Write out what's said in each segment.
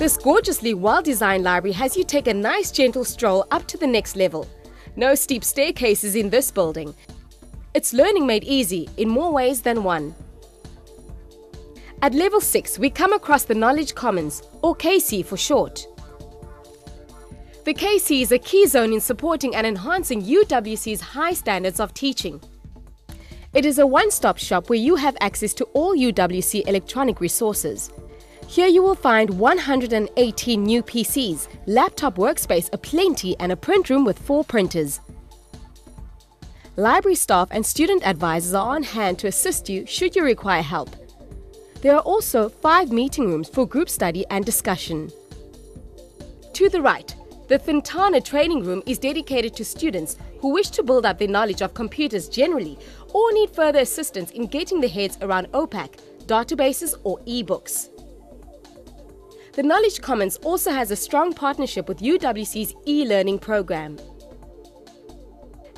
This gorgeously well-designed library has you take a nice gentle stroll up to the next level. No steep staircases in this building. It's learning made easy in more ways than one. At level 6, we come across the Knowledge Commons, or KC for short. The KC is a key zone in supporting and enhancing UWC's high standards of teaching. It is a one-stop shop where you have access to all UWC electronic resources. Here you will find 118 new PCs, laptop workspace aplenty and a print room with 4 printers. Library staff and student advisors are on hand to assist you should you require help. There are also 5 meeting rooms for group study and discussion. To the right, the Thintana training room is dedicated to students who wish to build up their knowledge of computers generally or need further assistance in getting their heads around OPAC, databases or e-books. The Knowledge Commons also has a strong partnership with UWC's e-learning program.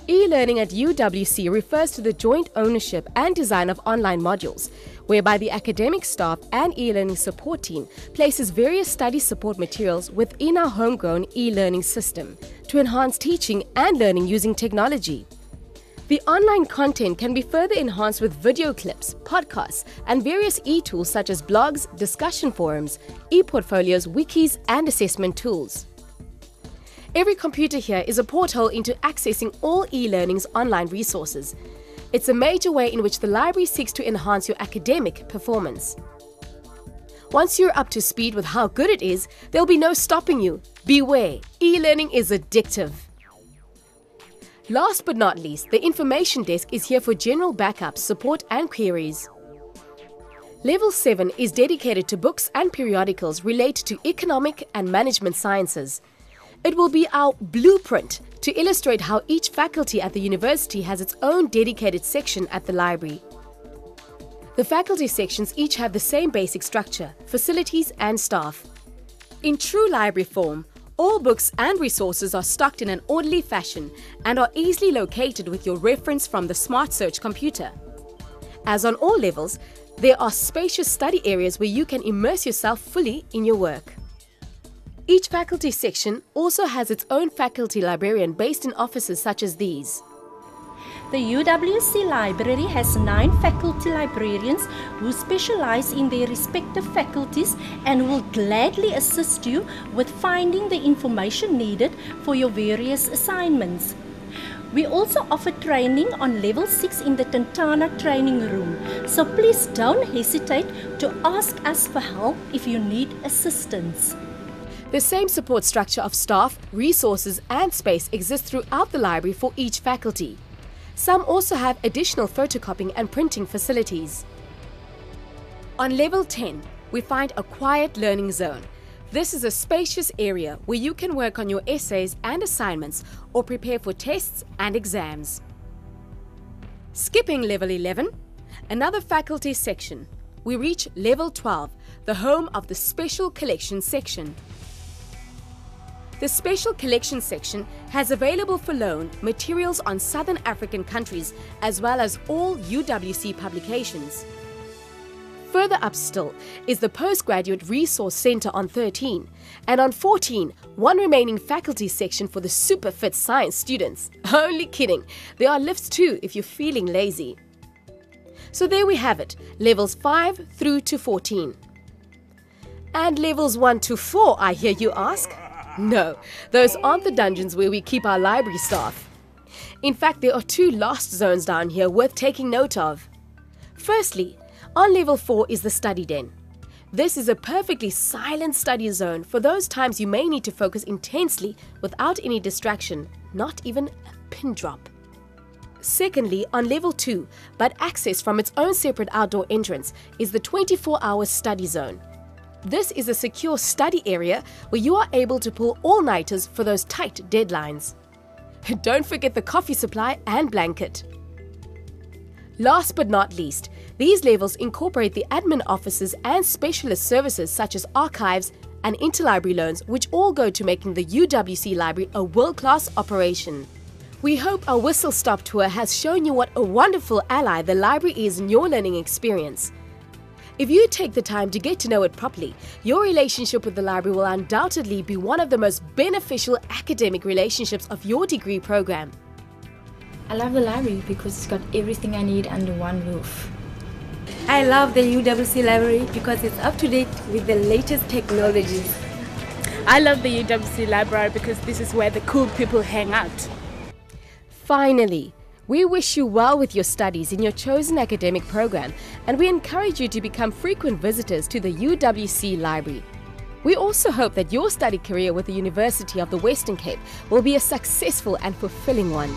E-learning at UWC refers to the joint ownership and design of online modules, whereby the academic staff and e-learning support team places various study support materials within our homegrown e-learning system to enhance teaching and learning using technology. The online content can be further enhanced with video clips, podcasts, and various e-tools such as blogs, discussion forums, e-portfolios, wikis, and assessment tools. Every computer here is a porthole into accessing all e-learning's online resources. It's a major way in which the library seeks to enhance your academic performance. Once you're up to speed with how good it is, there'll be no stopping you. Beware, e-learning is addictive. Last but not least, the information desk is here for general backup, support and queries. Level 7 is dedicated to books and periodicals related to economic and management sciences. It will be our blueprint to illustrate how each faculty at the university has its own dedicated section at the library. The faculty sections each have the same basic structure, facilities and staff. In true library form, all books and resources are stocked in an orderly fashion and are easily located with your reference from the Smart Search computer. As on all levels, there are spacious study areas where you can immerse yourself fully in your work. Each faculty section also has its own faculty librarian based in offices such as these. The UWC library has 9 faculty librarians who specialize in their respective faculties and will gladly assist you with finding the information needed for your various assignments. We also offer training on level 6 in the Thintana training room, so please don't hesitate to ask us for help if you need assistance. The same support structure of staff, resources and space exists throughout the library for each faculty. Some also have additional photocopying and printing facilities. On level 10, we find a quiet learning zone. This is a spacious area where you can work on your essays and assignments or prepare for tests and exams. Skipping level 11, another faculty section, we reach level 12, the home of the Special Collections section. The Special Collections section has available for loan materials on Southern African countries as well as all UWC publications. Further up still is the Postgraduate Resource Centre on 13, and on 14, one remaining faculty section for the super fit science students. Only kidding, there are lifts too if you're feeling lazy. So there we have it, levels 5 through to 14. And levels 1 to 4, I hear you ask? No, those aren't the dungeons where we keep our library staff. In fact, there are 2 lost zones down here worth taking note of. Firstly, on level 4 is the study den. This is a perfectly silent study zone for those times you may need to focus intensely without any distraction, not even a pin drop. Secondly, on level 2, but accessed from its own separate outdoor entrance, is the 24-hour study zone. This is a secure study area where you are able to pull all-nighters for those tight deadlines. Don't forget the coffee supply and blanket. Last but not least, these levels incorporate the admin offices and specialist services such as archives and interlibrary loans, which all go to making the UWC library a world-class operation. We hope our whistle-stop tour has shown you what a wonderful ally the library is in your learning experience. If you take the time to get to know it properly, your relationship with the library will undoubtedly be one of the most beneficial academic relationships of your degree program. I love the library because it's got everything I need under one roof. I love the UWC library because it's up to date with the latest technologies. I love the UWC library because this is where the cool people hang out. Finally, we wish you well with your studies in your chosen academic program, and we encourage you to become frequent visitors to the UWC library. We also hope that your study career with the University of the Western Cape will be a successful and fulfilling one.